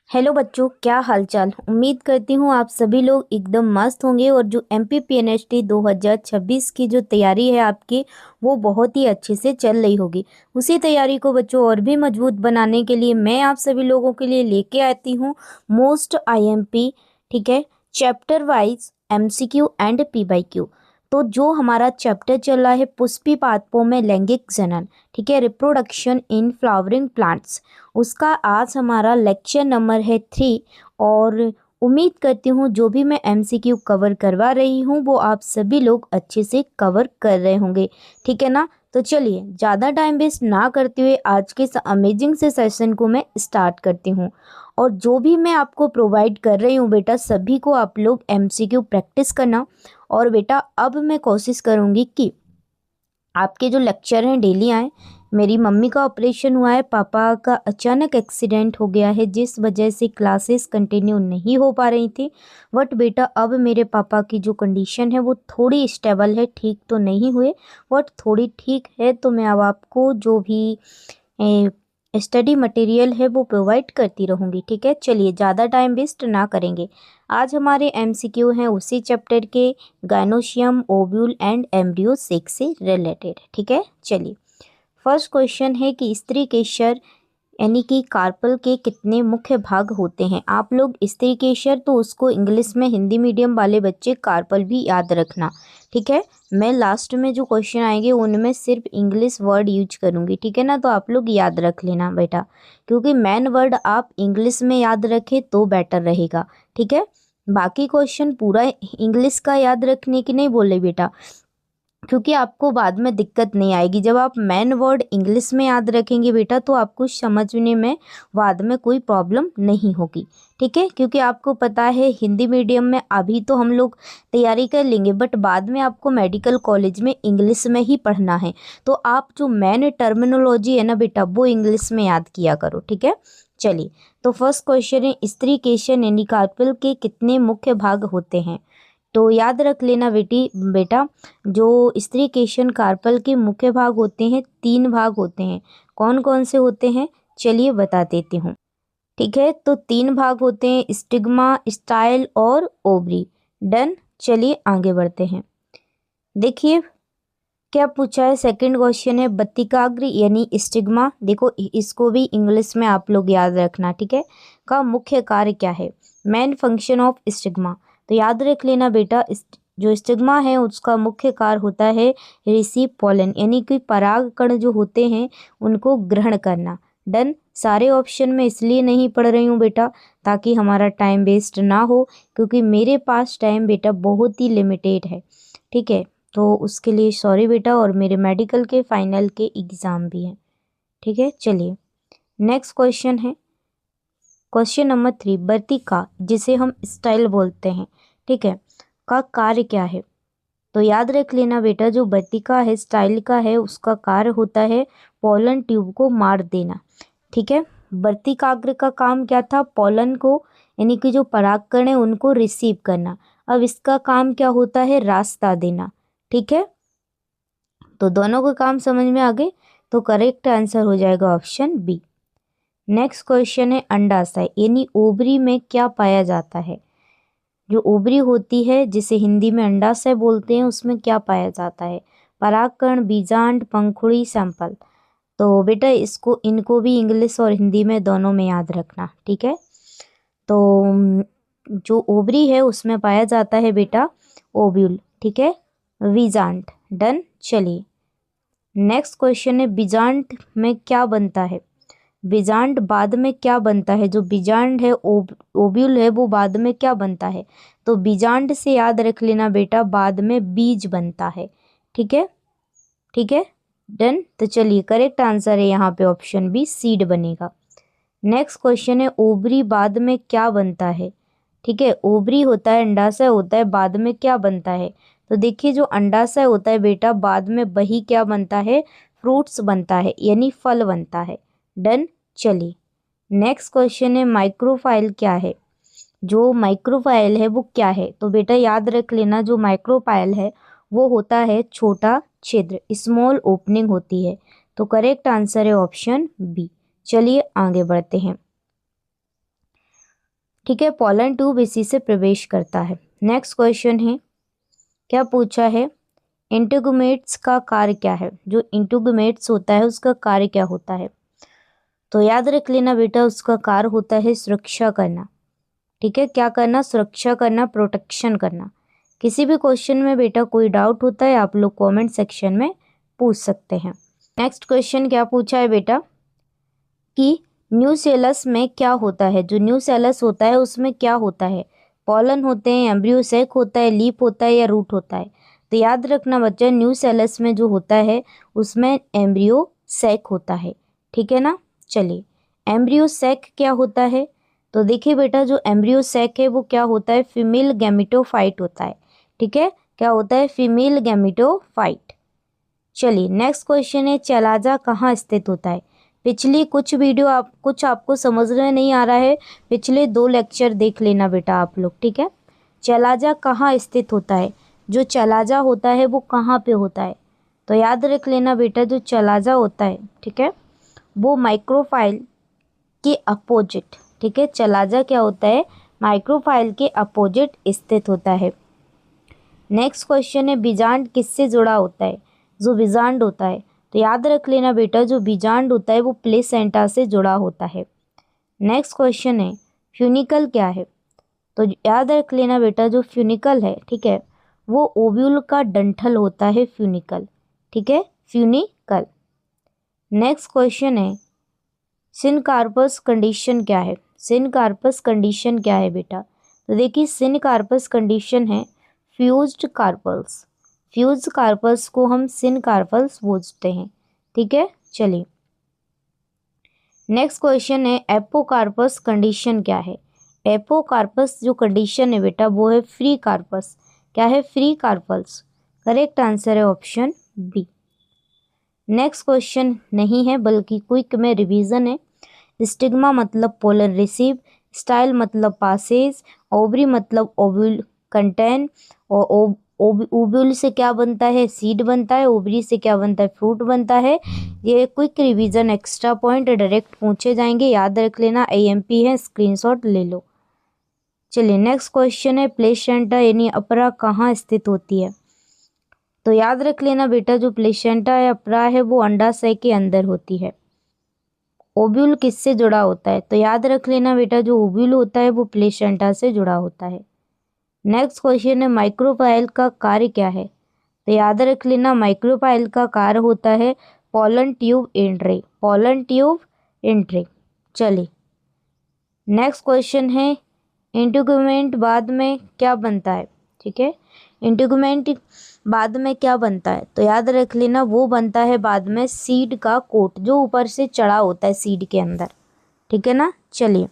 Hello बच्चों, क्या हालचाल। उम्मीद करती हूँ आप सभी लोग एकदम मस्त होंगे और जो MPPNST 2026 की जो तैयारी है आपकी वो बहुत ही अच्छे से चल रही होगी। उसी तैयारी को बच्चों और भी मजबूत बनाने के लिए मैं आप सभी लोगों के लिए लेके आती हूँ मोस्ट IMP, ठीक है, chapter wise MCQ and PYQ। तो जो हमारा चैप्टर चल रहा है पुष्पी पादपों में लैंगिक जनन, ठीक है, रिप्रोडक्शन इन फ्लावरिंग प्लांट्स, उसका आज हमारा लेक्चर नंबर है 3। और उम्मीद करती हूँ जो भी मैं MCQ कवर करवा रही हूँ वो आप सभी लोग अच्छे से कवर कर रहे होंगे, ठीक है ना। तो चलिए ज़्यादा टाइम वेस्ट ना करते हुए आज के इस अमेजिंग से सेशन को मैं स्टार्ट करती हूँ। और जो भी मैं आपको प्रोवाइड कर रही हूँ बेटा, सभी को आप लोग MCQ प्रैक्टिस करना। और बेटा अब मैं कोशिश करूँगी कि आपके जो लेक्चर हैं डेली आए। मेरी मम्मी का ऑपरेशन हुआ है, पापा का अचानक एक्सीडेंट हो गया है जिस वजह से क्लासेस कंटिन्यू नहीं हो पा रही थी। बट बेटा अब मेरे पापा की जो कंडीशन है वो थोड़ी स्टेबल है, ठीक तो नहीं हुए बट थोड़ी ठीक है। तो मैं अब आपको जो भी स्टडी मटेरियल है वो प्रोवाइड करती रहूँगी, ठीक है। चलिए ज़्यादा टाइम वेस्ट ना करेंगे। आज हमारे MCQ हैं उसी चैप्टर के gynoecium, ovule and embryo sex से रिलेटेड, ठीक है। चलिए फर्स्ट क्वेश्चन है कि स्त्री केसर यानी कि कार्पल के कितने मुख्य भाग होते हैं। आप लोग स्त्री केसर तो उसको इंग्लिश में हिंदी मीडियम वाले बच्चे कार्पल भी याद रखना, ठीक है। मैं लास्ट में जो क्वेश्चन आएंगे उनमें सिर्फ इंग्लिश वर्ड यूज करूँगी, ठीक है ना। तो आप लोग याद रख लेना बेटा, क्योंकि मेन वर्ड आप इंग्लिश में याद रखें तो बेटर रहेगा, ठीक है। बाकी क्वेश्चन पूरा इंग्लिश का याद रखने की नहीं बोले बेटा, क्योंकि आपको बाद में दिक्कत नहीं आएगी। जब आप मेन वर्ड इंग्लिश में याद रखेंगे बेटा तो आपको समझने में बाद में कोई प्रॉब्लम नहीं होगी, ठीक है। क्योंकि आपको पता है हिंदी मीडियम में अभी तो हम लोग तैयारी कर लेंगे बट बाद में आपको मेडिकल कॉलेज में इंग्लिश में ही पढ़ना है। तो आप जो मेन टर्मिनोलॉजी है ना बेटा वो इंग्लिश में याद किया करो, ठीक है। चलिए तो फर्स्ट क्वेश्चन है स्त्री केशन यानी कार्पल के कितने मुख्य भाग होते हैं। तो याद रख लेना बेटा, जो स्त्री केशन कार्पल के मुख्य भाग होते हैं 3 भाग होते हैं। कौन कौन से होते हैं चलिए बता देती हूँ, ठीक है। तो 3 भाग होते हैं, स्टिग्मा, स्टाइल और ओवरी। डन, चलिए आगे बढ़ते हैं। देखिए क्या पूछा है, सेकंड क्वेश्चन है बत्तिकाग्र यानी स्टिग्मा। देखो इसको भी इंग्लिश में आप लोग याद रखना, ठीक है। का मुख्य कार्य क्या है, मेन फंक्शन ऑफ स्टिग्मा। तो याद रख लेना बेटा, जो स्टिग्मा है उसका मुख्य कार्य होता है रिसीव पॉलन यानी कि पराग कण जो होते हैं उनको ग्रहण करना। डन, सारे ऑप्शन में इसलिए नहीं पढ़ रही हूँ बेटा ताकि हमारा टाइम वेस्ट ना हो, क्योंकि मेरे पास टाइम बेटा बहुत ही लिमिटेड है, ठीक है। तो उसके लिए सॉरी बेटा, और मेरे मेडिकल के फाइनल के एग्ज़ाम भी हैं, ठीक है। चलिए नेक्स्ट क्वेश्चन है क्वेश्चन नंबर 3, वर्तिका जिसे हम स्टाइल बोलते हैं, ठीक है, का कार्य क्या है। तो याद रख लेना बेटा, जो वर्तिका है स्टाइल का है उसका कार्य होता है पोलन ट्यूब को मार देना, ठीक है। वर्तिकाग्र का काम क्या था, पोलन को यानी कि जो परागकण है उनको रिसीव करना। अब इसका काम क्या होता है, रास्ता देना, ठीक है। तो दोनों का काम समझ में आ गए, तो करेक्ट आंसर हो जाएगा ऑप्शन बी। नेक्स्ट क्वेश्चन है अंडाशय यानी ओवरी में क्या पाया जाता है। जो ओवरी होती है जिसे हिंदी में अंडाशय बोलते हैं उसमें क्या पाया जाता है, परागकण, बीजांड, पंखुड़ी, सैंपल। तो बेटा इनको भी इंग्लिश और हिंदी में दोनों में याद रखना, ठीक है। तो जो ओवरी है उसमें पाया जाता है बेटा ओव्यूल, ठीक है, बीजांड। डन, चलिए नेक्स्ट क्वेश्चन है बीजांड में क्या बनता है। बीजांड बाद में क्या बनता है, जो बीजांड है ओव्यूल है वो बाद में क्या बनता है। तो बीजांड से याद रख लेना बेटा बाद में बीज बनता है, ठीक है, ठीक है। डन, तो चलिए करेक्ट आंसर है यहाँ पे ऑप्शन बी, सीड बनेगा। नेक्स्ट क्वेश्चन है ओवरी बाद में क्या बनता है, ठीक है। ओवरी होता है, अंडाशय होता है, बाद में क्या बनता है। तो देखिए जो अंडाशय होता है बेटा बाद में वही क्या बनता है, फ्रूट्स बनता है यानी फल बनता है। डन, चलिए नेक्स्ट क्वेश्चन है माइक्रोफाइल क्या है। जो माइक्रोफाइल है वो क्या है, तो बेटा याद रख लेना जो माइक्रोफाइल है वो होता है छोटा छिद्र, स्मॉल ओपनिंग होती है। तो करेक्ट आंसर है ऑप्शन बी। चलिए आगे बढ़ते हैं। ठीक है, पोलन ट्यूब इसी से प्रवेश करता है। नेक्स्ट क्वेश्चन है, क्या पूछा है, इंटीग्यूमेट्स का कार्य क्या है। जो इंटीग्यूमेट्स होता है उसका कार्य क्या होता है, तो याद रख लेना बेटा, उसका कार्य होता है सुरक्षा करना। ठीक है, क्या करना, सुरक्षा करना, प्रोटेक्शन करना। किसी भी क्वेश्चन में बेटा कोई डाउट होता है आप लोग कमेंट सेक्शन में पूछ सकते हैं। नेक्स्ट क्वेश्चन क्या पूछा है बेटा कि न्यूसेलस में क्या होता है। जो न्यूसेलस होता है उसमें क्या होता है, पॉलन होते हैं, एम्ब्रियो सैक होता है, लीफ होता है या रूट होता है। तो याद रखना बच्चा, न्यूसेलस में जो होता है उसमें एम्ब्रियो सैक होता है। ठीक है ना। चलिए, एम्ब्रियो सैक क्या होता है, तो देखिए बेटा जो एम्ब्रियो सैक है वो क्या होता है, फीमेल गैमेटोफाइट होता है। ठीक है, क्या होता है, फीमेल गैमेटोफाइट। चलिए नेक्स्ट क्वेश्चन है, चलाजा कहाँ स्थित होता है। पिछली कुछ वीडियो कुछ आपको समझ में नहीं आ रहा है, पिछले 2 लेक्चर देख लेना बेटा आप लोग। ठीक है, चलाजा कहाँ स्थित होता है, जो चलाजा होता है वो कहाँ पे होता है, तो याद रख लेना बेटा जो चलाजा होता है, ठीक है, वो माइक्रोफाइल के अपोजिट। ठीक है, चलाजा क्या होता है, माइक्रोफाइल के अपोजिट स्थित होता है। नेक्स्ट क्वेश्चन है, बीजांड किससे जुड़ा होता है। जो बीजांड होता है, तो याद रख लेना बेटा जो बीजांड होता है वो प्लेसेंटा से जुड़ा होता है। नेक्स्ट क्वेश्चन है, फ्यूनिकल क्या है, तो याद रख लेना बेटा जो फ्यूनिकल है, ठीक है, वो ओव्यूल का डंठल होता है फ्यूनिकल। ठीक है, फ्यूनिकल। नेक्स्ट क्वेश्चन है, सिनकार्पस कंडीशन क्या है। सिनकार्पस कंडीशन क्या है बेटा, तो देखिए सिनकार्पस कंडीशन है फ्यूज्ड कार्पल्स। फ्यूज्ड कार्पल्स को हम सिनकार्पल्स बोलते हैं। ठीक है, चलिए नेक्स्ट क्वेश्चन है, एपोकार्पस कंडीशन क्या है। एपोकार्पस जो कंडीशन है बेटा वो है फ्री कार्पस। क्या है, फ्री कार्पल्स। करेक्ट आंसर है ऑप्शन बी। नेक्स्ट क्वेश्चन नहीं है बल्कि क्विक में रिवीजन है। स्टिग्मा मतलब पोलन रिसीव, स्टाइल मतलब पासेज, ओवरी मतलब ओव्यूल कंटेन, और ओव्यूल से क्या बनता है, सीड बनता है, ओवरी से क्या बनता है, फ्रूट बनता है। ये quick revision extra point direct पूछे जाएंगे, याद रख लेना, एएमपी है, स्क्रीनशॉट ले लो। चलिए नेक्स्ट क्वेश्चन है, प्लेसेंटा यानी अपरा कहाँ स्थित होती है, तो याद रख लेना बेटा जो प्लेसेंटा या अपरा है वो अंडाशय के अंदर होती है। ओव्यूल किससे जुड़ा होता है, तो याद रख लेना बेटा जो ओव्यूल होता है वो प्लेसेंटा से जुड़ा होता है। नेक्स्ट क्वेश्चन है, माइक्रोपाइल का कार्य क्या है, तो याद रख लेना माइक्रोपाइल का कार्य होता है pollen tube entry. Pollen tube entry. चलिए नेक्स्ट क्वेश्चन है, इंटीग्यूमेंट बाद में क्या बनता है। ठीक है, इंटीग्यूमेंट बाद में क्या बनता है, तो याद रख लेना वो बनता है बाद में सीड का कोट जो ऊपर से चढ़ा होता है सीड के अंदर। ठीक है ना। चलिए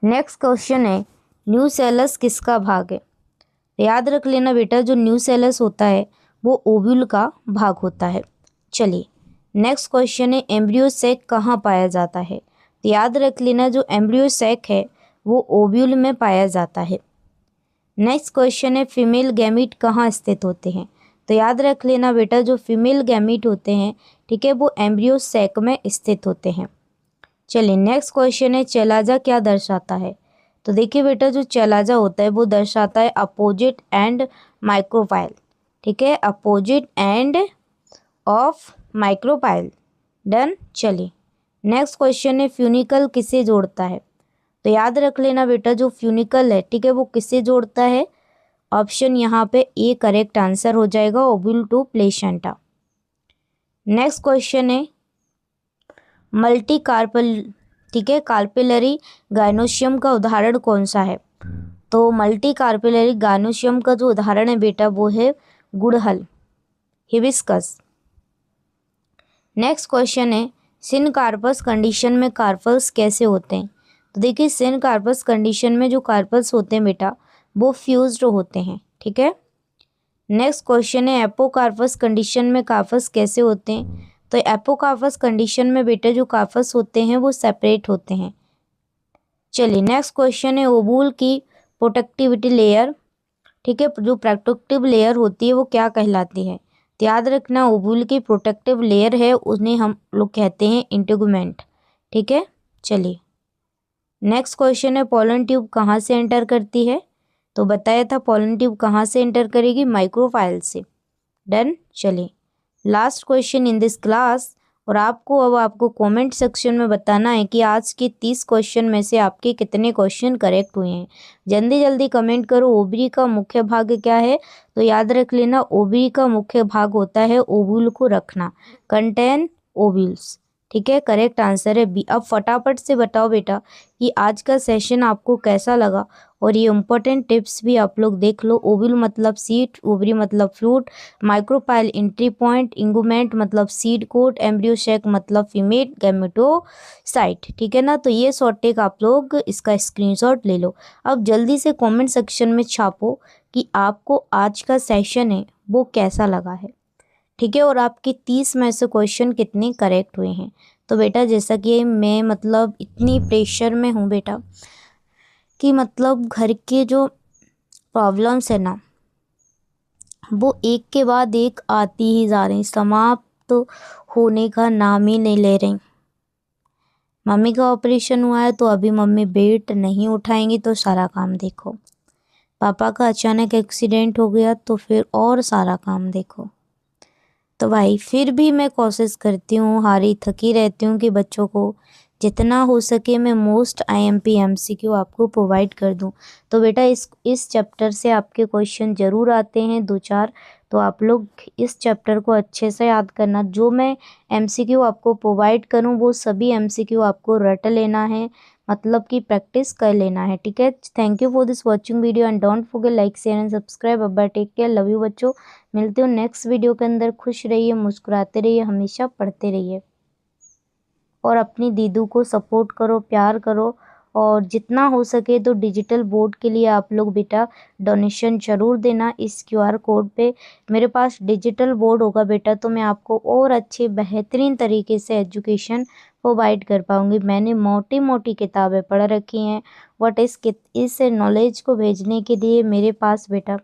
नेक्स्ट क्वेश्चन है, न्यूसेलस किसका भाग है, तो याद रख लेना बेटा जो न्यूसेलस होता है वो ओव्यूल का भाग होता है। चलिए नेक्स्ट क्वेश्चन है, एम्ब्रियो सैक कहाँ पाया जाता है, तो याद रख लेना जो एम्ब्रियो सैक है वो ओव्यूल में पाया जाता है। नेक्स्ट क्वेश्चन है, फीमेल गैमीट कहाँ स्थित होते हैं, तो याद रख लेना बेटा जो फीमेल गैमीट होते हैं, ठीक है, वो एम्ब्रियो सैक में स्थित होते हैं। चलिए नेक्स्ट क्वेश्चन है, चलाजा क्या दर्शाता है, तो देखिए बेटा जो चलाजा होता है वो दर्शाता है अपोजिट एंड माइक्रोपाइल। ठीक है, opposite end of micropyle. Done. चलिए नेक्स्ट क्वेश्चन है, फ्यूनिकल किसे जोड़ता है, तो याद रख लेना बेटा जो फ्यूनिकल है, ठीक है, वो किससे जोड़ता है, ऑप्शन यहाँ पे ए करेक्ट आंसर हो जाएगा, ovule to placenta. Next question है, मल्टी कार्पल, ठीक है, कार्पिलरी गायनोशियम का उदाहरण कौन सा है, तो मल्टी कार्पिलरी गायनोशियम का जो उदाहरण है बेटा वो है गुड़हल, हिबिस्कस। नेक्स्ट क्वेश्चन है, सिनकार्पस कंडीशन में कार्पल्स कैसे होते हैं, तो देखिए सिनकार्पस कंडीशन में जो कार्पल्स होते हैं बेटा वो फ्यूज्ड होते हैं। ठीक है। नेक्स्ट क्वेश्चन है, एपोकार्पस कंडीशन में कार्पस कैसे होते हैं, तो एपोकार्पस कंडीशन में बेटा जो कार्पस होते हैं वो सेपरेट होते हैं। चलिए नेक्स्ट क्वेश्चन है, ओवूल की प्रोटेक्टिविटी लेयर, ठीक है, जो प्रोटेक्टिव लेयर होती है वो क्या कहलाती है, तो याद रखना ओवूल की प्रोटेक्टिव लेयर है उन्हें हम लोग कहते हैं इंटीग्यूमेंट। ठीक है। चलिए नेक्स्ट क्वेश्चन है पोलन ट्यूब कहाँ से एंटर करती है? तो बताया था पोलन ट्यूब कहाँ से एंटर करेगी? माइक्रोफाइल से। डन। चलिए last question in this class, और आपको कमेंट सेक्शन में बताना है कि आज के 30 क्वेश्चन में से आपके कितने क्वेश्चन करेक्ट हुए हैं। जल्दी जल्दी कमेंट करो। ओवरी का मुख्य भाग क्या है? तो याद रख लेना, ओवरी का मुख्य भाग होता है ओव्यूल को रखना, कंटेन ओव्यूल्स। ठीक है, करेक्ट आंसर है बी। अब फटाफट से बताओ बेटा कि आज का सेशन आपको कैसा लगा, और ये इम्पोर्टेंट टिप्स भी आप लोग देख लो। ओव्यूल मतलब सीड, ओवरी मतलब फ्रूट, माइक्रोपाइल एंट्री पॉइंट, इंगुमेंट मतलब सीड कोट, एम्ब्रियो सेक मतलब फीमेल गैमेटोसाइट। ठीक है ना, तो ये शॉर्ट टेक आप लोग इसका स्क्रीनशॉट ले लो। अब जल्दी से कमेंट सेक्शन में छापो कि आपको आज का सेशन है वो कैसा लगा है। ठीक है, और आपके 30 में से क्वेश्चन कितने करेक्ट हुए हैं। तो बेटा जैसा कि मैं मतलब इतनी प्रेशर में हूँ बेटा कि मतलब घर के जो प्रॉब्लम्स है ना वो एक के बाद एक आती ही जा रही, समाप्त होने का नाम ही नहीं ले रही। मम्मी का ऑपरेशन हुआ है तो अभी मम्मी वेट नहीं उठाएंगी तो सारा काम देखो। पापा का अचानक एक्सीडेंट हो गया तो फिर और सारा काम देखो। तो भाई फिर भी मैं कोशिश करती हूँ, हारी थकी रहती हूँ कि बच्चों को जितना हो सके मैं मोस्ट आईएमपी एमसीक्यू आपको प्रोवाइड कर दूँ। तो बेटा इस चैप्टर से आपके क्वेश्चन ज़रूर आते हैं 2-4, तो आप लोग इस चैप्टर को अच्छे से याद करना। जो मैं एमसीक्यू आपको प्रोवाइड करूँ वो सभी एमसीक्यू आपको रट लेना है, मतलब कि प्रैक्टिस कर लेना है। ठीक है, thank you for this watching video and don't forget like share and subscribe. Bye, take care, love you बच्चों। मिलते हो नेक्स्ट वीडियो के अंदर। खुश रहिए, मुस्कुराते रहिए, हमेशा पढ़ते रहिए, और अपनी दीदू को सपोर्ट करो, प्यार करो, और जितना हो सके तो डिजिटल बोर्ड के लिए आप लोग बेटा डोनेशन ज़रूर देना इस क्यूआर कोड पे। मेरे पास डिजिटल बोर्ड होगा बेटा तो मैं आपको और अच्छे बेहतरीन तरीके से एजुकेशन प्रोवाइड कर पाऊँगी। मैंने मोटी मोटी किताबें पढ़ रखी हैं, बट इस नॉलेज को भेजने के लिए मेरे पास बेटा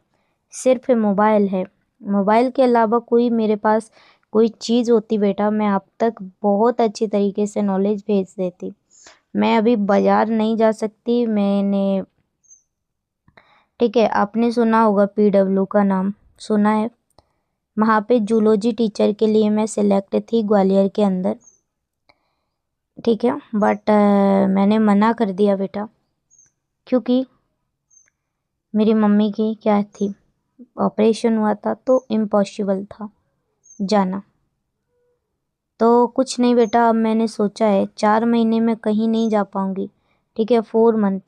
सिर्फ मोबाइल है। मोबाइल के अलावा कोई मेरे पास कोई चीज़ होती बेटा मैं आप तक बहुत अच्छी तरीके से नॉलेज भेज देती। मैं अभी बाज़ार नहीं जा सकती, मैंने ठीक है, आपने सुना होगा पीडब्ल्यू का नाम सुना है, वहाँ पे जूलॉजी टीचर के लिए मैं सिलेक्ट थी ग्वालियर के अंदर। ठीक है, बट मैंने मना कर दिया बेटा, क्योंकि मेरी मम्मी की क्या थी, ऑपरेशन हुआ था तो इम्पॉसिबल था जाना। तो कुछ नहीं बेटा, अब मैंने सोचा है 4 महीने में कहीं नहीं जा पाऊँगी। ठीक है, 4 मंथ,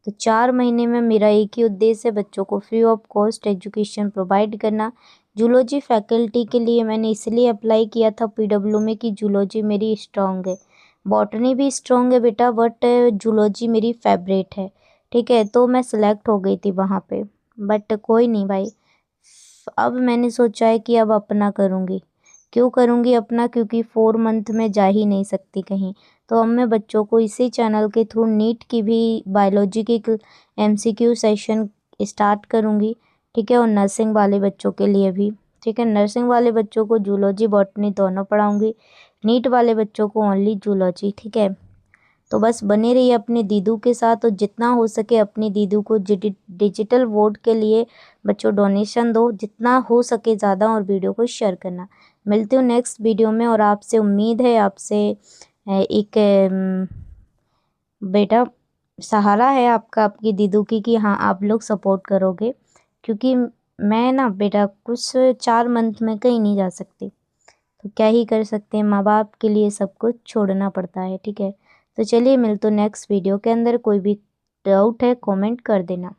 तो 4 महीने में मेरा एक ही उद्देश्य है, बच्चों को free of cost education provide करना। जूलॉजी फैकल्टी के लिए मैंने इसलिए अप्लाई किया था पीडब्ल्यू में कि जूलॉजी मेरी स्ट्रॉन्ग है, बॉटनी भी स्ट्रॉन्ग है बेटा, बट जूलॉजी मेरी फेवरेट है। ठीक है, तो मैं सिलेक्ट हो गई थी वहाँ पे, बट कोई नहीं भाई, अब मैंने सोचा है कि अब अपना करूँगी। क्यों करूँगी अपना? क्योंकि 4 मंथ में जा ही नहीं सकती कहीं, तो अब मैं बच्चों को इसी चैनल के थ्रू नीट की भी बायोलॉजी की एमसीक्यू सेशन स्टार्ट करूँगी। ठीक है, और नर्सिंग वाले बच्चों के लिए भी। ठीक है, नर्सिंग वाले बच्चों को जूलॉजी बॉटनी दोनों पढ़ाऊँगी, नीट वाले बच्चों को ओनली जूलॉजी। ठीक है, तो बस बने रहिए अपने दीदू के साथ, और जितना हो सके अपनी दीदू को डिजिटल बोर्ड के लिए बच्चों डोनेशन दो, जितना हो सके ज़्यादा, और वीडियो को शेयर करना। मिलती हूँ नेक्स्ट वीडियो में, और आपसे उम्मीद है, आपसे एक बेटा सहारा है आपका, आपकी दीदू की, कि हाँ आप लोग सपोर्ट करोगे, क्योंकि मैं ना बेटा कुछ 4 मंथ में कहीं नहीं जा सकती, तो क्या ही कर सकते हैं, माँ बाप के लिए सब कुछ छोड़ना पड़ता है। ठीक है, तो चलिए मिलते हैं नेक्स्ट वीडियो के अंदर। कोई भी डाउट है कमेंट कर देना।